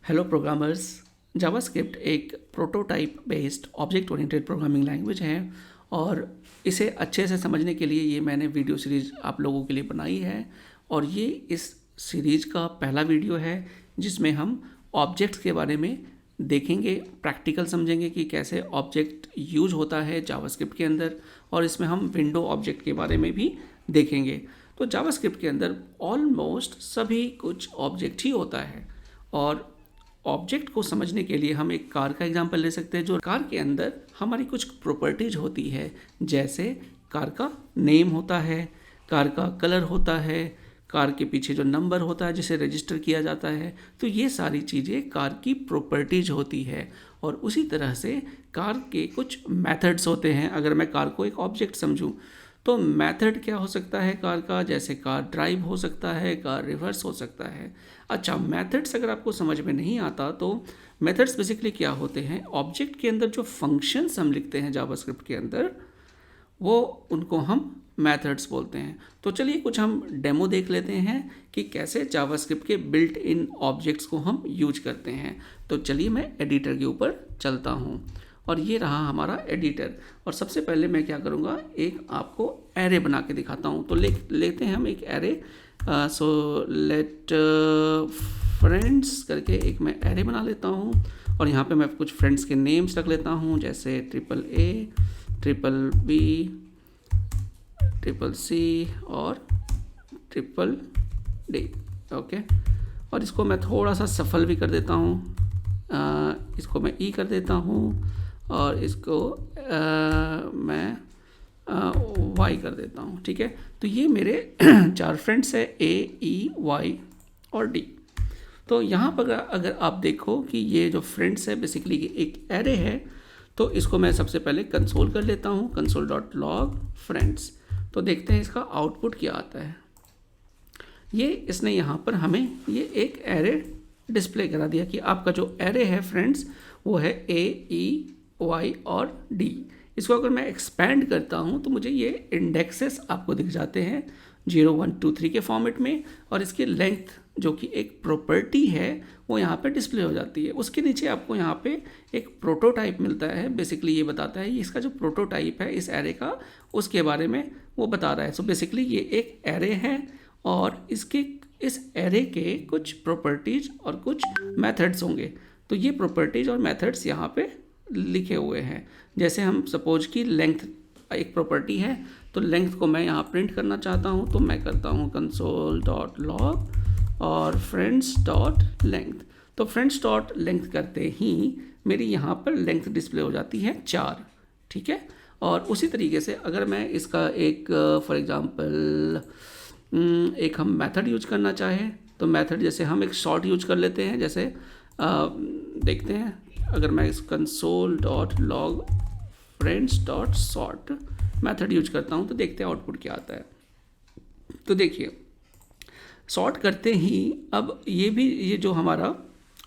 Hello programmers. JavaScript एक prototype based object oriented programming language है और इसे अच्छे से समझने के लिए ये मैंने वीडियो सीरीज़ आप लोगों के लिए बनाई है। और ये इस सीरीज़ का पहला वीडियो है जिसमें हम ऑब्जेक्ट्स के बारे में देखेंगे, प्रैक्टिकल समझेंगे कि कैसे ऑब्जेक्ट यूज होता है जावास्क्रिप्ट के अंदर, और इसमें हम विंडो ऑब्जेक्ट के बारे में भी देखेंगे। तो जावास्क्रिप्ट के अंदर ऑलमोस्ट सभी कुछ ऑब्जेक्ट ही होता है, और ऑब्जेक्ट को समझने के लिए हम एक कार का एग्जांपल ले सकते हैं। जो कार के अंदर हमारी कुछ प्रॉपर्टीज होती है, जैसे कार का नेम होता है, कार का कलर होता है, कार के पीछे जो नंबर होता है जिसे रजिस्टर किया जाता है। तो ये सारी चीज़ें कार की प्रॉपर्टीज होती है। और उसी तरह से कार के कुछ मेथड्स होते हैं। अगर मैं कार को एक ऑब्जेक्ट समझूं तो मेथड क्या हो सकता है कार का, जैसे कार ड्राइव हो सकता है, कार रिवर्स हो सकता है। अच्छा, मेथड्स अगर आपको समझ में नहीं आता तो मेथड्स बेसिकली क्या होते हैं, ऑब्जेक्ट के अंदर जो फंक्शंस हम लिखते हैं जावास्क्रिप्ट के अंदर, वो उनको हम मेथड्स बोलते हैं। तो चलिए कुछ हम डेमो देख लेते हैं कि कैसे जावास्क्रिप्ट के बिल्ट इन ऑब्जेक्ट्स को हम यूज करते हैं। तो चलिए मैं एडिटर के ऊपर चलता हूँ और ये रहा हमारा एडिटर। और सबसे पहले मैं क्या करूँगा, एक आपको एरे बना के दिखाता हूँ। तो लेते हैं हम एक एरे। सो लेट फ्रेंड्स करके एक मैं एरे बना लेता हूँ, और यहाँ पे मैं कुछ फ्रेंड्स के नेम्स रख लेता हूँ, जैसे AAA, BBB, CCC और DDD। ओके, और इसको मैं थोड़ा सा सफल भी कर देता हूँ। इसको मैं ई कर देता हूँ और इसको मैं वाई कर देता हूँ। ठीक है, तो ये मेरे 4 फ्रेंड्स है, AEY और D। तो यहाँ पर अगर आप देखो कि ये जो फ्रेंड्स है बेसिकली एक एरे है, तो इसको मैं सबसे पहले कंसोल कर लेता हूँ, console.log फ्रेंड्स। तो देखते हैं इसका आउटपुट क्या आता है। ये इसने यहाँ पर हमें ये एक एरे डिस्प्ले करा दिया कि आपका जो एरे है फ्रेंड्स वो है AEY और D। इसको अगर मैं एक्सपैंड करता हूँ तो मुझे ये इंडेक्सेस आपको दिख जाते हैं 0 1 2 3 के फॉर्मेट में, और इसकी लेंथ जो कि एक प्रॉपर्टी है वो यहाँ पे डिस्प्ले हो जाती है। उसके नीचे आपको यहाँ पे एक प्रोटोटाइप मिलता है। बेसिकली ये बताता है इसका जो प्रोटोटाइप है इस एरे का, उसके बारे में वो बता रहा है। सो बेसिकली ये एक एरे है और इस एरे के कुछ प्रॉपर्टीज और कुछ मेथड्स होंगे। तो ये प्रॉपर्टीज और मेथड्स यहाँ पे लिखे हुए हैं। जैसे हम सपोज कि लेंथ एक प्रॉपर्टी है, तो लेंथ को मैं यहाँ प्रिंट करना चाहता हूँ, तो मैं करता हूँ console.log और friends.length। तो friends.length करते ही मेरी यहाँ पर लेंथ डिस्प्ले हो जाती है 4। ठीक है, और उसी तरीके से अगर मैं इसका एक फॉर एग्जांपल एक हम मेथड यूज करना चाहें, तो मेथड जैसे हम एक शॉर्ट यूज कर लेते हैं। जैसे देखते हैं, अगर मैं इस console.log friends.sort मेथड यूज करता हूँ तो देखते हैं आउटपुट क्या आता है। तो देखिए, सॉर्ट करते ही अब ये जो हमारा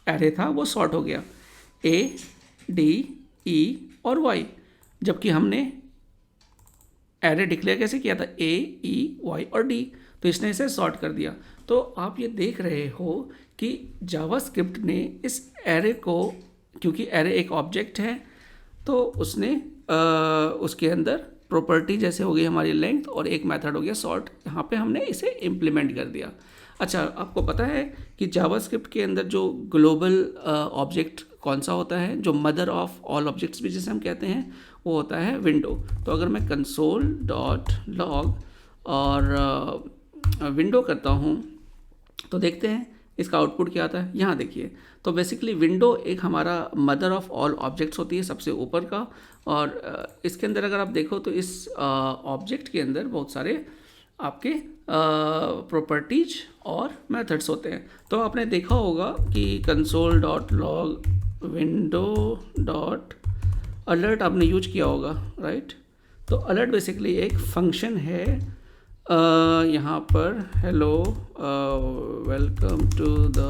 एरे था वो सॉर्ट हो गया A, D, E और Y, जबकि हमने एरे डिक्लेयर कैसे किया था A, E, Y और D, तो इसने इसे सॉर्ट कर दिया। तो आप ये देख रहे हो कि जावास्क्रिप्ट ने इस एरे को, क्योंकि एरे एक ऑब्जेक्ट है, तो उसने उसके अंदर प्रॉपर्टी जैसे हो गई हमारी लेंथ और एक मेथड हो गया सॉर्ट, यहाँ पे हमने इसे इम्प्लीमेंट कर दिया। अच्छा, आपको पता है कि जावास्क्रिप्ट के अंदर जो ग्लोबल ऑब्जेक्ट कौन सा होता है, जो मदर ऑफ ऑल ऑब्जेक्ट्स भी जिसे हम कहते हैं, वो होता है विंडो। तो अगर मैं console.log और विंडो करता हूँ तो देखते हैं इसका आउटपुट क्या आता है। यहाँ देखिए, तो बेसिकली विंडो एक हमारा मदर ऑफ ऑल ऑब्जेक्ट्स होती है, सबसे ऊपर का। और इसके अंदर अगर आप देखो तो इस ऑब्जेक्ट के अंदर बहुत सारे आपके प्रॉपर्टीज और मेथड्स होते हैं। तो आपने देखा होगा कि console.log window.alert आपने यूज किया होगा, राइट। तो अलर्ट बेसिकली एक फंक्शन है यहाँ पर, hello welcome to the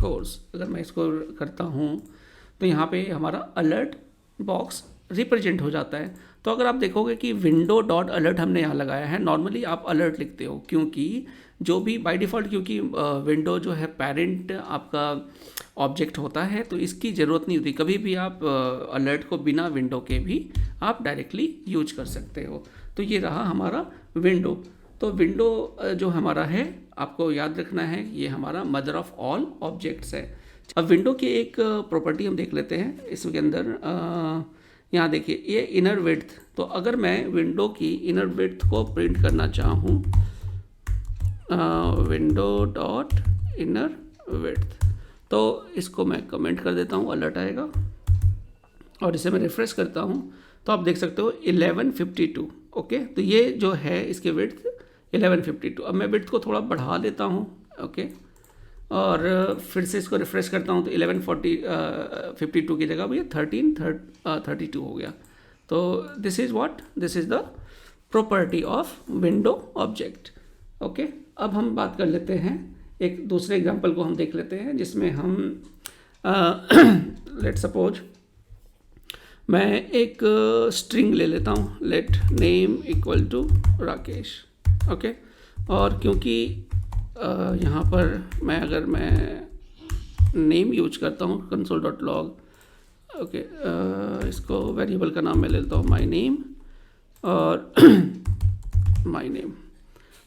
course. अगर मैं इसको करता हूँ तो यहाँ पे हमारा अलर्ट बॉक्स रिप्रेजेंट हो जाता है। तो अगर आप देखोगे कि विंडो डॉट अलर्ट हमने यहाँ लगाया है, नॉर्मली आप अलर्ट लिखते हो क्योंकि जो भी बाय डिफ़ॉल्ट, क्योंकि विंडो जो है पेरेंट आपका ऑब्जेक्ट होता है, तो इसकी ज़रूरत नहीं होती। कभी भी आप अलर्ट को बिना विंडो के भी आप डायरेक्टली यूज कर सकते हो। तो ये रहा हमारा विंडो। तो विंडो जो हमारा है, आपको याद रखना है, ये हमारा मदर ऑफ ऑल ऑब्जेक्ट्स है। अब विंडो की एक प्रॉपर्टी हम देख लेते हैं इसके अंदर। यहाँ देखिए ये इनर विड्थ। तो अगर मैं विंडो की इनर विड्थ को प्रिंट करना चाहूँ, विंडो डॉट इनर विड्थ, तो इसको मैं कमेंट कर देता हूँ, अलर्ट आएगा। और इसे मैं रिफ्रेश करता हूँ तो आप देख सकते हो 1152। ओके, तो ये जो है इसके विड्थ 1152। अब मैं विड्थ को थोड़ा बढ़ा देता हूँ। ओके, और फिर से इसको रिफ्रेश करता हूँ तो 1152 की जगह ये 1332 हो गया। तो this is what, this is the property of window object. Okay, अब हम बात कर लेते हैं, एक दूसरे एग्जांपल को हम देख लेते हैं जिसमें हम लेट सपोज मैं एक स्ट्रिंग ले लेता हूँ, let name equal to Rakesh. Okay, और क्योंकि यहाँ पर अगर मैं नेम यूज करता हूँ console.log, ओके, इसको वेरिएबल का नाम मैं ले लेता हूँ माई नेम और माई नेम।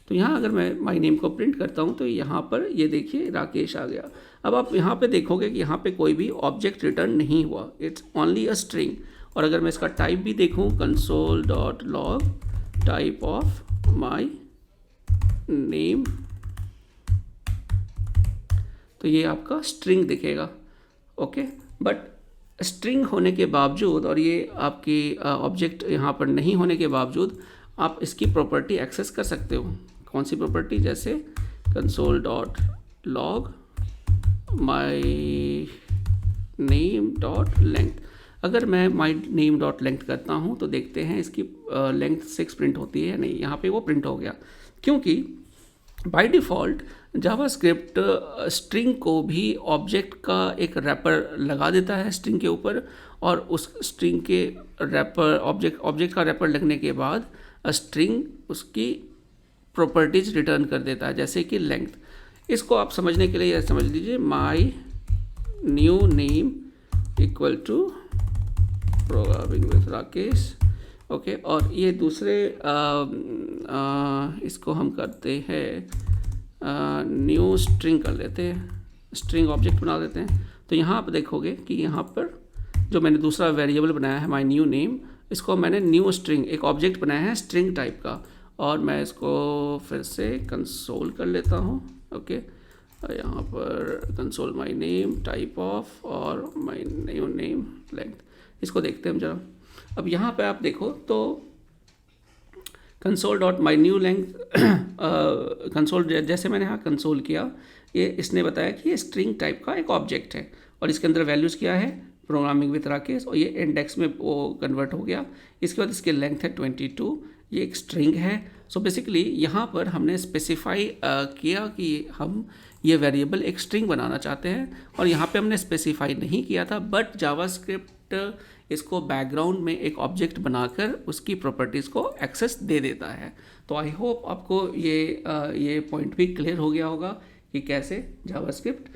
तो यहाँ अगर मैं माई नेम को प्रिंट करता हूँ तो यहाँ पर ये देखिए राकेश आ गया। अब आप यहाँ पे देखोगे कि यहाँ पे कोई भी ऑब्जेक्ट रिटर्न नहीं हुआ, इट्स ओनली अ स्ट्रिंग। और अगर मैं इसका टाइप भी देखूँ console.log type of my name, तो ये आपका स्ट्रिंग दिखेगा। ओके, बट स्ट्रिंग होने के बावजूद और ये आपकी ऑब्जेक्ट यहाँ पर नहीं होने के बावजूद आप इसकी प्रॉपर्टी एक्सेस कर सकते हो। कौन सी प्रॉपर्टी? जैसे console.log my name dot length. अगर मैं माई नेम डॉट लेंथ करता हूँ तो देखते हैं इसकी लेंथ 6 प्रिंट होती है, नहीं, यहाँ पे वो प्रिंट हो गया। क्योंकि बाय डिफ़ॉल्ट जावास्क्रिप्ट स्ट्रिंग को भी ऑब्जेक्ट का एक रैपर लगा देता है स्ट्रिंग के ऊपर, और उस स्ट्रिंग के रैपर ऑब्जेक्ट का रैपर लगने के बाद स्ट्रिंग उसकी प्रॉपर्टीज रिटर्न कर देता है, जैसे कि लेंथ। इसको आप समझने के लिए समझ लीजिए my new name equal to programming with Rakesh. Okay, और ये दूसरे इसको हम करते हैं न्यू स्ट्रिंग कर लेते हैं, स्ट्रिंग ऑब्जेक्ट बना देते हैं। तो यहाँ आप देखोगे कि यहाँ पर जो मैंने दूसरा वेरिएबल बनाया है माई न्यू नेम, इसको मैंने न्यू स्ट्रिंग एक ऑब्जेक्ट बनाया है स्ट्रिंग टाइप का, और मैं इसको फिर से कंसोल कर लेता हूँ। ओके, यहाँ पर console my name type of और माई न्यू नेम लेंथ, इसको देखते हैं हम जरा। अब यहाँ पे आप देखो तो console dot my new length, console जैसे मैंने यहाँ कंसोल किया, ये इसने बताया कि ये स्ट्रिंग टाइप का एक ऑब्जेक्ट है और इसके अंदर वैल्यूज़ क्या है, प्रोग्रामिंग विद राकेश, और ये इंडेक्स में वो कन्वर्ट हो गया। इसके बाद इसकी लेंथ है 22, ये एक स्ट्रिंग है। सो बेसिकली यहाँ पर हमने स्पेसिफाई किया कि हम ये वेरिएबल एक स्ट्रिंग बनाना चाहते हैं, और यहाँ पे हमने स्पेसिफाई नहीं किया था, बट जावास्क्रिप्ट इसको बैकग्राउंड में एक ऑब्जेक्ट बनाकर उसकी प्रॉपर्टीज़ को एक्सेस दे देता है। तो आई होप आपको ये पॉइंट भी क्लियर हो गया होगा कि कैसे जावास्क्रिप्ट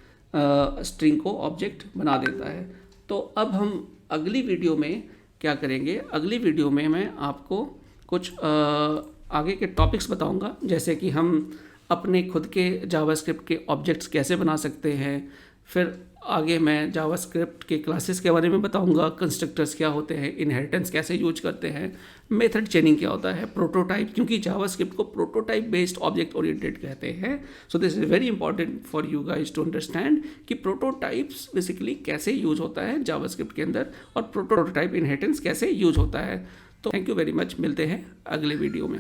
स्ट्रिंग को ऑब्जेक्ट बना देता है। तो अब हम अगली वीडियो में क्या करेंगे, अगली वीडियो में मैं आपको कुछ आगे के टॉपिक्स बताऊंगा, जैसे कि हम अपने खुद के जावास्क्रिप्ट के ऑब्जेक्ट्स कैसे बना सकते हैं। फिर आगे मैं जावास्क्रिप्ट के क्लासेस के बारे में बताऊंगा, कंस्ट्रक्टर्स क्या होते हैं, इनहेरिटेंस कैसे यूज करते हैं, मेथड चेनिंग क्या होता है, प्रोटोटाइप, क्योंकि जावास्क्रिप्ट को प्रोटोटाइप बेस्ड ऑब्जेक्ट ओरिएंटेड कहते हैं। So this is very important for you guys to understand कि प्रोटोटाइप्स बेसिकली कैसे यूज होता है जावास्क्रिप्ट के अंदर, और प्रोटोटाइप इनहेरिटेंस कैसे यूज होता है। तो थैंक यू वेरी मच, मिलते हैं अगले वीडियो में।